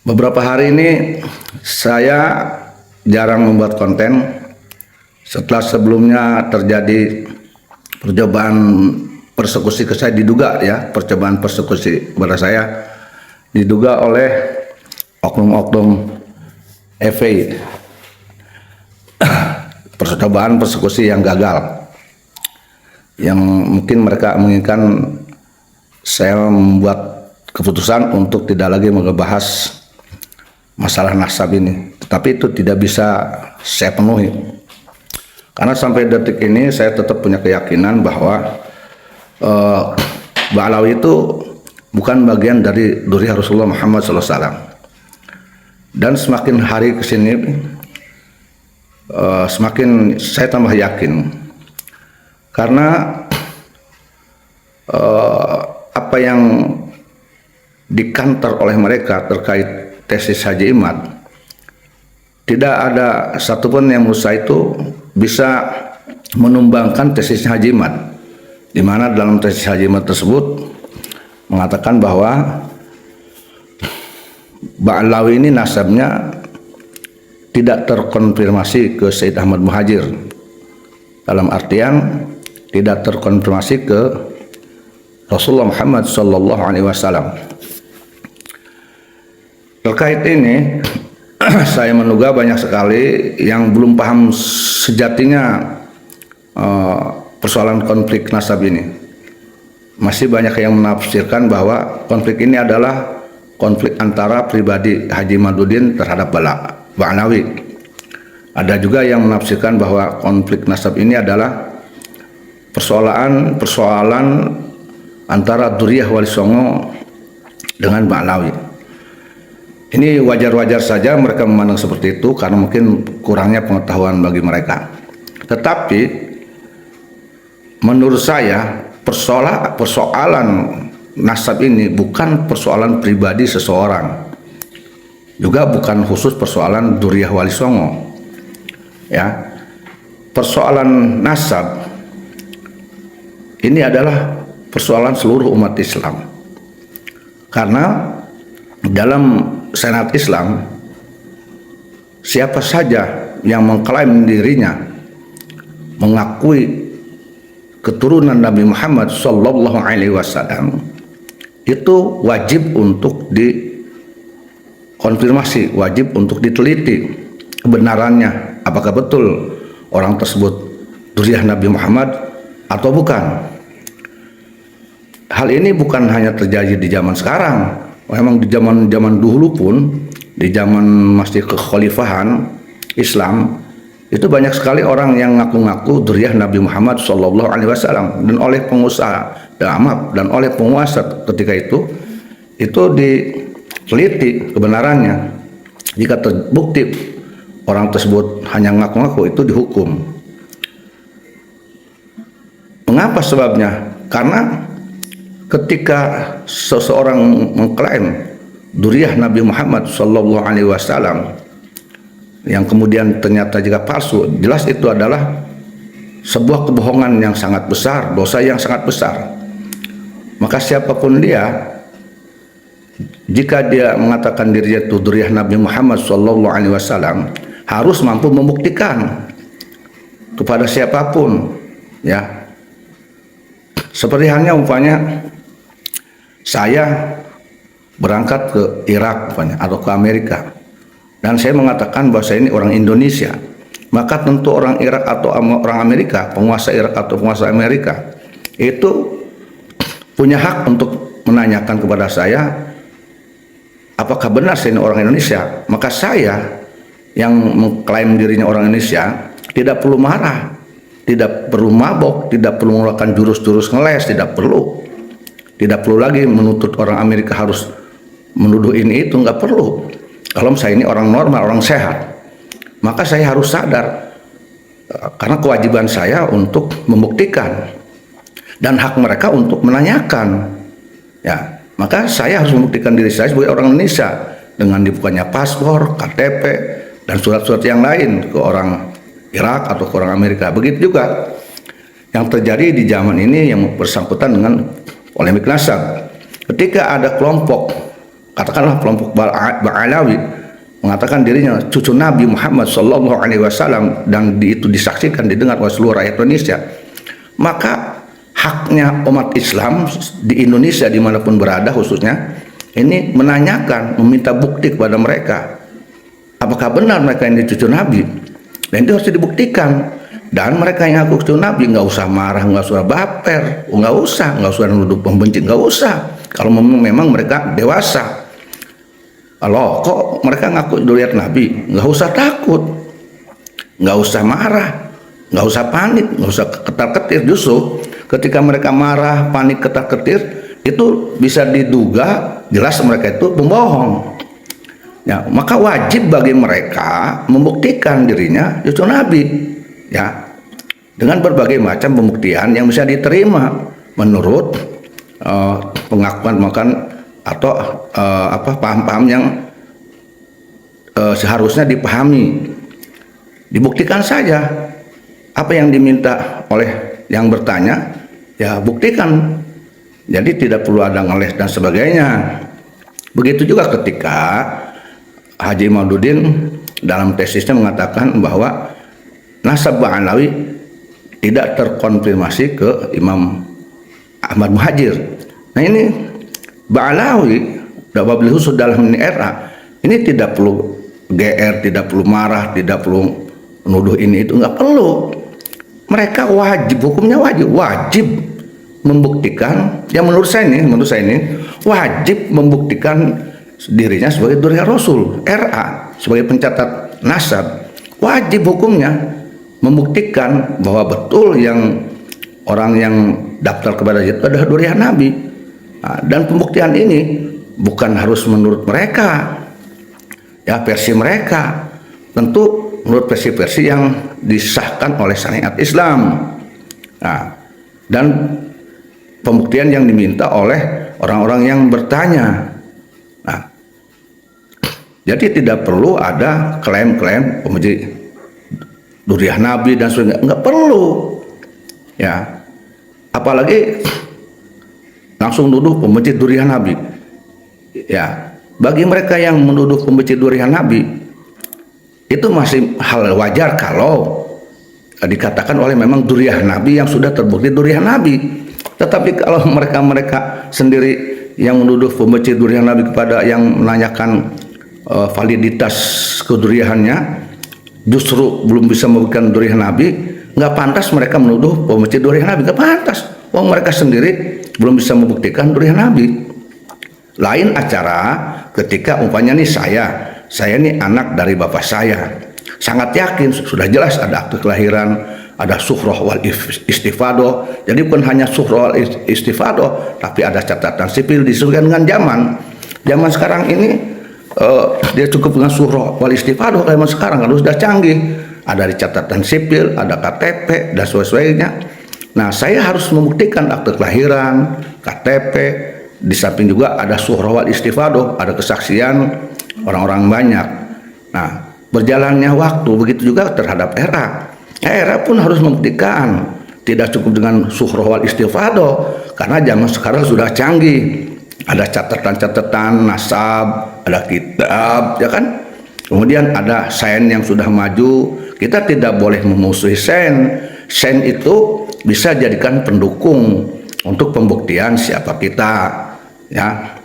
Beberapa hari ini saya jarang membuat konten setelah sebelumnya terjadi percobaan persekusi ke saya, diduga ya, percobaan persekusi kepada saya diduga oleh oknum-oknum FPI, percobaan persekusi yang gagal, yang mungkin mereka menginginkan saya membuat keputusan untuk tidak lagi membahas masalah nasab ini, tetapi itu tidak bisa saya penuhi karena sampai detik ini saya tetap punya keyakinan bahwa Ba'alawi itu bukan bagian dari dzurriyyah Rasulullah Muhammad SAW. Dan semakin hari kesini semakin saya tambah yakin, karena apa yang dikantor oleh mereka terkait tesis Haji Imad, tidak ada satupun yang menurut saya itu bisa menumbangkan tesis Haji Imad, di mana dalam tesis Haji Imad tersebut mengatakan bahwa Ba'alawi ini nasabnya tidak terkonfirmasi ke Sayyid Ahmad Muhajir, dalam artian tidak terkonfirmasi ke Rasulullah Muhammad SAW. Terkait ini saya menduga banyak sekali yang belum paham sejatinya persoalan konflik nasab ini. Masih banyak yang menafsirkan bahwa konflik ini adalah konflik antara pribadi Haji Imaduddin terhadap Ba'alawi. Ada juga yang menafsirkan bahwa konflik nasab ini adalah persoalan antara dzurriyyah Wali Songo dengan Ba'alawi. Ini wajar-wajar saja mereka memandang seperti itu karena mungkin kurangnya pengetahuan bagi mereka. Tetapi menurut saya persoalan nasab ini bukan persoalan pribadi seseorang, juga bukan khusus persoalan dzurriyyah Wali Songo. Ya, persoalan nasab ini adalah persoalan seluruh umat Islam, karena dalam Senat Islam, siapa saja yang mengklaim dirinya mengakui keturunan Nabi Muhammad SAW itu wajib untuk dikonfirmasi, wajib untuk diteliti kebenarannya, apakah betul orang tersebut dzurriyyah Nabi Muhammad atau bukan. Hal ini bukan hanya terjadi di zaman sekarang. Memang di zaman dulu pun, di zaman masih kekhalifahan Islam, itu banyak sekali orang yang ngaku-ngaku dzurriyyah Nabi Muhammad SAW, dan oleh pengusaha dan oleh penguasa ketika itu diteliti kebenarannya. Jika terbukti orang tersebut hanya ngaku-ngaku, itu dihukum. Mengapa sebabnya? Karena ketika seseorang mengklaim dzurriyyah Nabi Muhammad SAW yang kemudian ternyata jika palsu, jelas itu adalah sebuah kebohongan yang sangat besar, dosa yang sangat besar. Maka siapapun dia, jika dia mengatakan dirinya itu dzurriyyah Nabi Muhammad SAW, harus mampu membuktikan kepada siapapun, ya. Seperti halnya umpamanya saya berangkat ke Irak atau ke Amerika, dan saya mengatakan bahwa saya ini orang Indonesia, maka tentu orang Irak atau orang Amerika, penguasa Irak atau penguasa Amerika, itu punya hak untuk menanyakan kepada saya apakah benar saya ini orang Indonesia. Maka saya yang mengklaim dirinya orang Indonesia tidak perlu marah, tidak perlu mabok, tidak perlu mengeluarkan jurus-jurus ngeles, tidak perlu lagi menuntut orang Amerika harus menuduh ini itu, nggak perlu. Kalau saya ini orang normal, orang sehat, maka saya harus sadar karena kewajiban saya untuk membuktikan dan hak mereka untuk menanyakan, ya. Maka saya harus membuktikan diri saya sebagai orang Indonesia dengan dibukanya paspor, KTP, dan surat-surat yang lain ke orang Irak atau ke orang Amerika. Begitu juga yang terjadi di zaman ini yang bersangkutan dengan polemik nasab. Ketika ada kelompok katakanlah kelompok Ba'alawi mengatakan dirinya cucu Nabi Muhammad Sallallahu Alaihi Wasallam dan itu disaksikan didengar oleh seluruh rakyat Indonesia, maka haknya umat Islam di Indonesia dimanapun berada khususnya ini menanyakan, meminta bukti kepada mereka apakah benar mereka ini cucu Nabi, dan itu harus dibuktikan. Dan mereka yang aku cucu Nabi nggak usah marah, nggak usah baper, nggak usah nuduh pembenci, nggak usah. Kalau memang mereka dewasa. Kalau kok mereka ngaku zuriat Nabi, nggak usah takut, nggak usah marah, nggak usah panik, nggak usah ketar-ketir. Justru ketika mereka marah, panik, ketar-ketir, itu bisa diduga jelas mereka itu pembohong. Ya, maka wajib bagi mereka membuktikan dirinya cucu Nabi, ya, dengan berbagai macam pembuktian yang bisa diterima menurut pengakuan atau paham-paham yang seharusnya dipahami. Dibuktikan saja apa yang diminta oleh yang bertanya, ya buktikan. Jadi tidak perlu ada ngeles dan sebagainya. Begitu juga ketika Haji Maududin dalam tesisnya mengatakan bahwa nasab Ba'alawi tidak terkonfirmasi ke Imam Ahmad Muhajir. Nah ini Ba'alawi khusus dalam ini era ini tidak perlu GR, tidak perlu marah, tidak perlu menuduh ini itu, nggak perlu. Mereka wajib, hukumnya wajib membuktikan. Ya menurut saya ini wajib membuktikan dirinya sebagai Dzurriyyah Rasul, RA, sebagai pencatat nasab. Wajib hukumnya membuktikan bahwa betul yang orang yang daftar kepada itu adalah Dzurriyyah Nabi. Nah, dan pembuktian ini bukan harus menurut mereka, ya versi mereka, tentu menurut versi-versi yang disahkan oleh syariat Islam. Nah, dan pembuktian yang diminta oleh orang-orang yang bertanya. Nah, jadi tidak perlu ada klaim-klaim pemuji Dzurriyyah Nabi dan sebagainya, nggak perlu, ya. Apalagi langsung nuduh pembenci Dzurriyyah Nabi. Ya, bagi mereka yang menuduh pembenci Dzurriyyah Nabi itu masih hal wajar kalau dikatakan oleh memang Dzurriyyah Nabi yang sudah terbukti Dzurriyyah Nabi. Tetapi kalau mereka sendiri yang menuduh pembenci Dzurriyyah Nabi kepada yang menanyakan validitas keduriyahannya justru belum bisa membuktikan Dzurriyyah Nabi, nggak pantas mereka menuduh pembenci Dzurriyyah Nabi, nggak pantas. Wong mereka sendiri belum bisa membuktikan Dzurriyyah Nabi. Lain acara ketika umpamanya nih saya nih anak dari bapak saya, sangat yakin sudah jelas ada akte kelahiran, ada suhrah wal istifadoh. Jadi bukan hanya suhrah wal istifadoh, tapi ada catatan sipil disesuaikan dengan zaman sekarang ini. Dia cukup dengan suhrah wal istifadoh zaman sekarang kalau sudah canggih, ada di catatan sipil, ada KTP dan sebagainya. Nah, saya harus membuktikan akte kelahiran, KTP, di samping juga ada suhrah wal istifadoh, ada kesaksian orang-orang banyak. Nah, berjalannya waktu begitu juga terhadap era. Era pun harus membuktikan, tidak cukup dengan suhrah wal istifadoh karena zaman sekarang sudah canggih. Ada catatan-catatan nasab, ada kitab, ya kan? Kemudian ada sains yang sudah maju. Kita tidak boleh memusuhi sains. Sains itu bisa jadikan pendukung untuk pembuktian siapa kita, ya.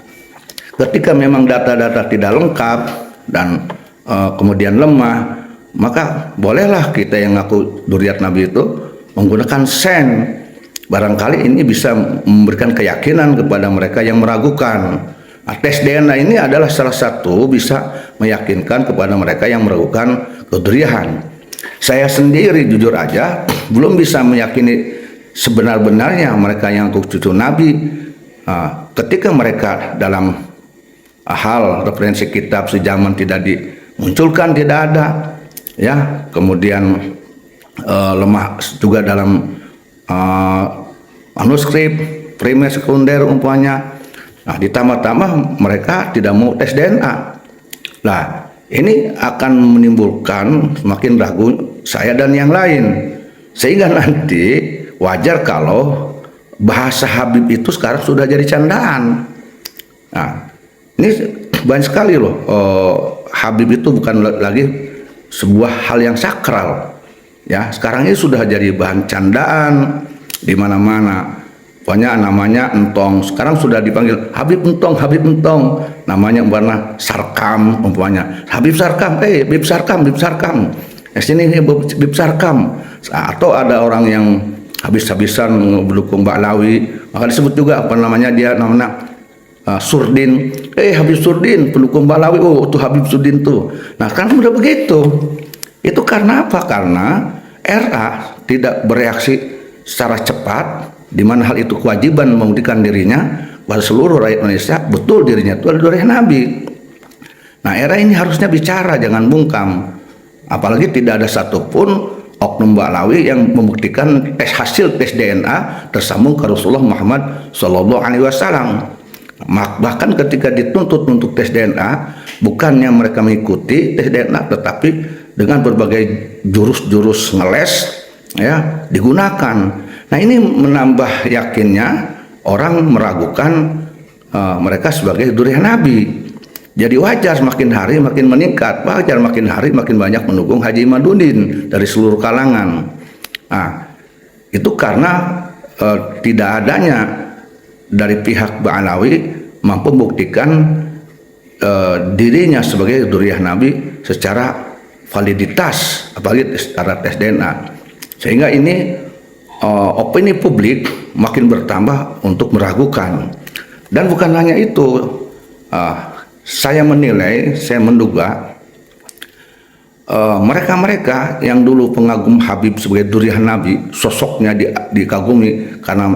Ketika memang data-data tidak lengkap dan kemudian lemah, maka bolehlah kita yang ngaku Dzurriyyah Nabi itu menggunakan sains. Barangkali ini bisa memberikan keyakinan kepada mereka yang meragukan. Nah, tes DNA ini adalah salah satu bisa meyakinkan kepada mereka yang meragukan keduriyahan. Saya sendiri jujur aja belum bisa meyakini sebenar-benarnya mereka yang cucu Nabi. Ketika mereka dalam hal referensi kitab sejaman tidak dimunculkan, tidak ada, ya. Kemudian lemah juga dalam manuskrip primer sekunder umpamanya. Nah, ditambah-tambah mereka tidak mau tes DNA. Nah, ini akan menimbulkan semakin ragu saya dan yang lain, sehingga nanti wajar kalau bahasa Habib itu sekarang sudah jadi candaan. Nah, Ini banyak sekali loh. Habib itu bukan lagi sebuah hal yang sakral. Ya, sekarang ini sudah jadi bahan candaan di mana-mana. Pokoknya namanya entong. Sekarang sudah dipanggil Habib Entong, Habib Entong. Namanya umpamanya Sarkam, umpamanya Habib Sarkam, Bib Sarkam, Bib Sarkam. Sini Bib Sarkam. Atau ada orang yang habis-habisan mendukung Ba'lawi, maka disebut juga apa namanya, dia namanya Surdin, Habib Surdin pendukung Ba'lawi, oh itu Habib Surdin tuh. Nah kan udah begitu. Itu karena apa? Karena RA tidak bereaksi secara cepat, di mana hal itu kewajiban membuktikan dirinya pada seluruh rakyat Indonesia betul dirinya itu adalah duri Nabi. Nah RA ini harusnya bicara, jangan bungkam. Apalagi tidak ada satupun oknum Ba'lawi yang membuktikan hasil tes DNA tersambung ke Rasulullah Muhammad SAW. Bahkan ketika dituntut untuk tes DNA, bukannya mereka mengikuti tes DNA, tetapi dengan berbagai jurus-jurus ngeles ya digunakan. Nah ini menambah yakinnya orang meragukan mereka sebagai duri Nabi. Jadi wajar makin hari makin meningkat, wajar makin hari makin banyak mendukung Haji Imaduddin dari seluruh kalangan. Nah itu karena tidak adanya dari pihak Ba'lawi mampu membuktikan dirinya sebagai dzurriyyah Nabi secara validitas, apalagi secara tes DNA. Sehingga ini opini publik makin bertambah untuk meragukan. Dan bukan hanya itu, saya menilai, saya menduga mereka-mereka yang dulu pengagum Habib sebagai dzurriyyah Nabi, sosoknya dikagumi karena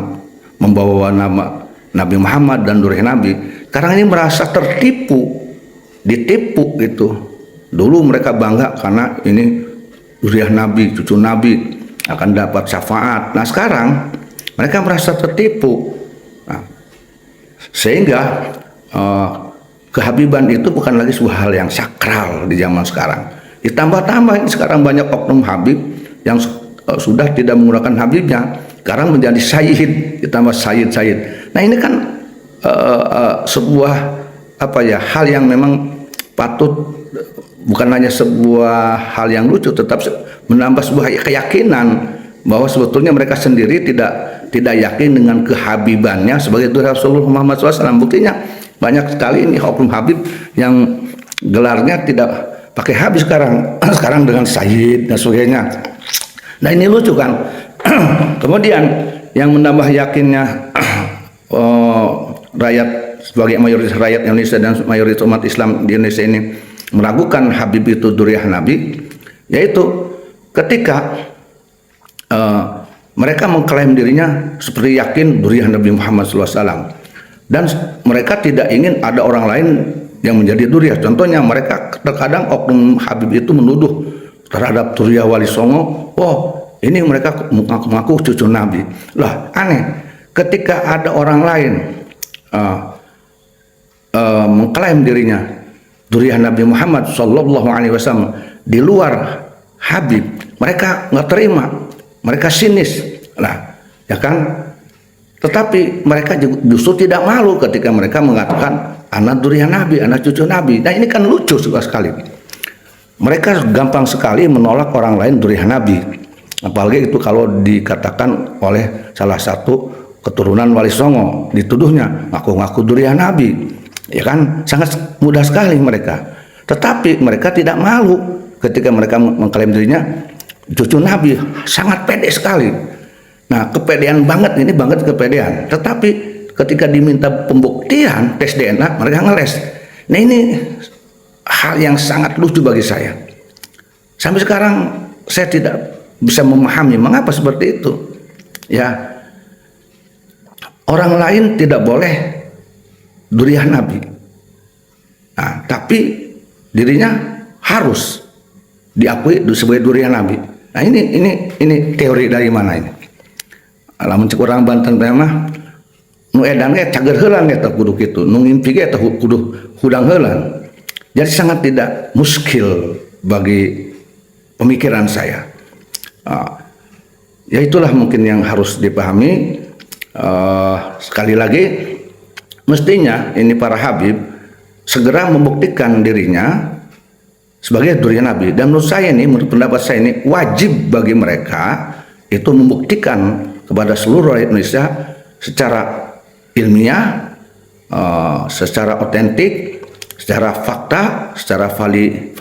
membawa nama Nabi Muhammad dan dzurriyyah Nabi, sekarang ini merasa tertipu, ditipu gitu. Dulu mereka bangga karena ini dzurriyyah Nabi, cucu Nabi akan dapat syafaat. Nah sekarang mereka merasa tertipu. Nah, sehingga kehabiban itu bukan lagi sebuah hal yang sakral di zaman sekarang. Ditambah-tambah sekarang banyak oknum Habib yang sudah tidak menggunakan Habibnya, sekarang menjadi sayyid, ditambah sayyid. Nah ini kan sebuah hal yang memang patut, bukan hanya sebuah hal yang lucu, tetap menambah sebuah keyakinan bahwa sebetulnya mereka sendiri tidak yakin dengan kehabibannya sebagai Rasulullah Muhammad SAW. Buktinya banyak sekali ini oknum Habib yang gelarnya tidak pakai Habib sekarang dengan Sayyid dan sebagainya. Nah ini lucu kan. Kemudian yang menambah yakinnya rakyat sebagai mayoritas rakyat Indonesia dan mayoritas umat Islam di Indonesia ini meragukan Habib itu dzurriyyah Nabi, yaitu ketika mereka mengklaim dirinya seperti yakin dzurriyyah Nabi Muhammad SAW, dan mereka tidak ingin ada orang lain yang menjadi dzurriyyah. Contohnya mereka terkadang oknum Habib itu menuduh terhadap dzurriyyah Wali Songo, oh ini mereka mengaku cucu Nabi. Lah aneh, ketika ada orang lain mengklaim dirinya dzurriyyah Nabi Muhammad SAW di luar Habib, mereka nggak terima, mereka sinis. Nah ya kan, tetapi mereka justru tidak malu ketika mereka mengatakan anak dzurriyyah Nabi, anak cucu Nabi. Nah ini kan lucu sekali. Mereka gampang sekali menolak orang lain dzurriyyah Nabi, apalagi itu kalau dikatakan oleh salah satu keturunan Wali Songo, dituduhnya ngaku-ngaku dzurriyyah Nabi, ya kan, sangat mudah sekali mereka. Tetapi mereka tidak malu ketika mereka mengklaim dirinya cucu Nabi, sangat pede sekali. Nah kepedean banget, ini banget kepedean. Tetapi ketika diminta pembuktian tes DNA, mereka ngeles. Nah ini hal yang sangat lucu bagi saya. Sampai sekarang saya tidak bisa memahami mengapa seperti itu. Ya, orang lain tidak boleh dzurriyyah Nabi, nah, tapi dirinya harus diakui sebagai dzurriyyah Nabi. Nah ini teori dari mana ini? Lamun cek urang Banten teh mah nu edan ge cager heulan eta kudu kitu, nu ngimpi ge eta kudu hudang heulan. Jadi sangat tidak muskil bagi pemikiran saya. Ya itulah mungkin yang harus dipahami. Sekali lagi, mestinya ini para Habib segera membuktikan dirinya sebagai durian Nabi. Dan menurut saya ini, menurut pendapat saya ini, wajib bagi mereka itu membuktikan kepada seluruh rakyat Indonesia secara ilmiah, secara otentik, secara fakta, secara valid,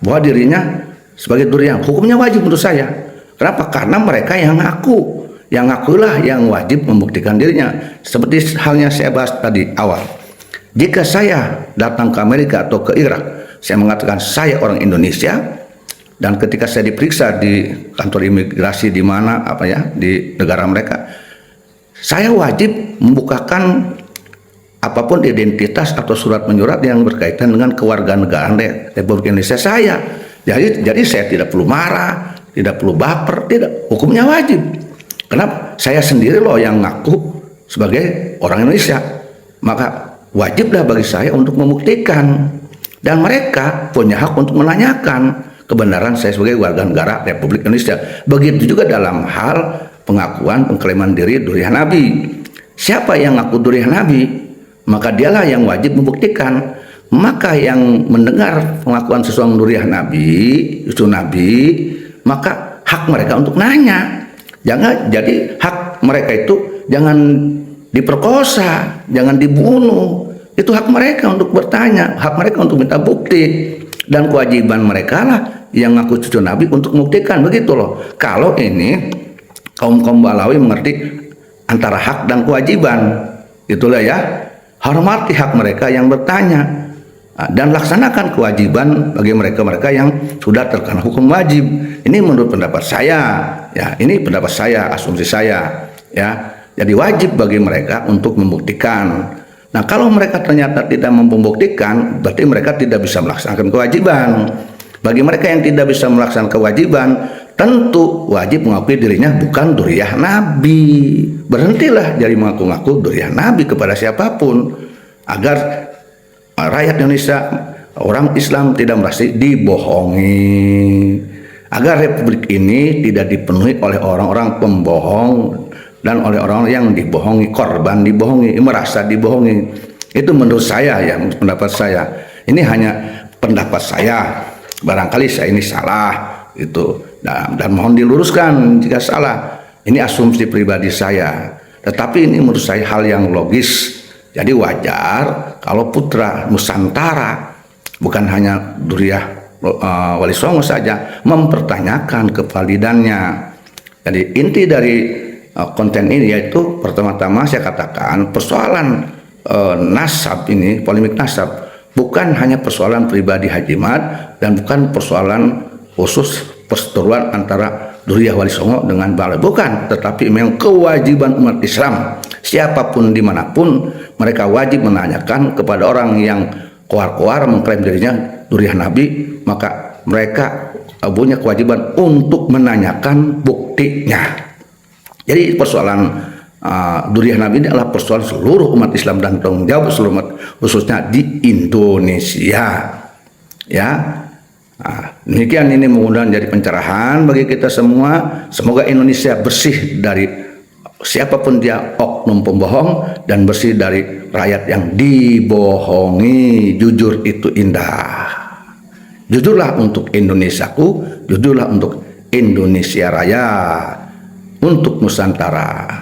bahwa dirinya sebagai durian. Hukumnya wajib menurut saya. Kenapa? Karena mereka yang ngakulah yang wajib membuktikan dirinya. Seperti halnya saya bahas tadi awal. Jika saya datang ke Amerika atau ke Irak, saya mengatakan saya orang Indonesia, dan ketika saya diperiksa di kantor imigrasi di mana di negara mereka, saya wajib membukakan apapun identitas atau surat menyurat yang berkaitan dengan kewarganegaraan Republik Indonesia saya. Jadi saya tidak perlu marah, tidak perlu baper, tidak. Hukumnya wajib. Kenapa? Saya sendiri loh yang ngaku sebagai orang Indonesia. Maka wajiblah bagi saya untuk membuktikan. Dan mereka punya hak untuk menanyakan kebenaran saya sebagai warga negara Republik Indonesia. Begitu juga dalam hal pengakuan pengklaiman diri durian Nabi. Siapa yang ngaku durian Nabi, maka dialah yang wajib membuktikan. Maka yang mendengar pengakuan seseorang durian Nabi, itu Nabi, maka hak mereka untuk nanya. Jadi hak mereka itu jangan diperkosa, jangan dibunuh. Itu hak mereka untuk bertanya, hak mereka untuk minta bukti, dan kewajiban mereka lah yang ngaku cucu Nabi untuk membuktikan. Begitu loh. Kalau ini kaum Balawi mengerti antara hak dan kewajiban, itulah ya. Hormati hak mereka yang bertanya dan laksanakan kewajiban bagi mereka yang sudah terkena hukum wajib. Ini menurut pendapat saya, ya. Ini pendapat saya, asumsi saya, ya. Jadi wajib bagi mereka untuk membuktikan. Nah, kalau mereka ternyata tidak membuktikan, berarti mereka tidak bisa melaksanakan kewajiban. Bagi mereka yang tidak bisa melaksanakan kewajiban, tentu wajib mengakui dirinya bukan durian Nabi. Berhentilah dari mengaku-ngaku durian Nabi kepada siapapun, agar rakyat Indonesia, orang Islam tidak merasa dibohongi, agar republik ini tidak dipenuhi oleh orang-orang pembohong dan oleh orang yang dibohongi, korban dibohongi, merasa dibohongi. Itu menurut saya, ya, pendapat saya. Ini hanya pendapat saya. Barangkali saya ini salah, itu, dan mohon diluruskan jika salah. Ini asumsi pribadi saya. Tetapi ini menurut saya hal yang logis. Jadi wajar kalau putra Nusantara, bukan hanya Duriah Wali Songo saja, mempertanyakan kevalidannya. Jadi inti dari konten ini yaitu pertama-tama saya katakan persoalan nasab ini, polemik nasab, bukan hanya persoalan pribadi Haji Mat dan bukan persoalan khusus perseteruan antara Duriah Wali Songo dengan Balawi, bukan, tetapi memang kewajiban umat Islam siapapun dimanapun, mereka wajib menanyakan kepada orang yang koar-koar mengklaim dirinya Duriah Nabi, maka mereka punya kewajiban untuk menanyakan buktinya. Jadi persoalan Duriah Nabi ini adalah persoalan seluruh umat Islam dan tanggung jawab seluruh umat, khususnya di Indonesia. Ya, demikian ini mudah-mudahan jadi pencerahan bagi kita semua. Semoga Indonesia bersih dari siapapun dia, oknum pembohong, dan bersih dari rakyat yang dibohongi. Jujur itu indah. Jujurlah untuk Indonesiaku, jujurlah untuk Indonesia Raya, untuk Nusantara.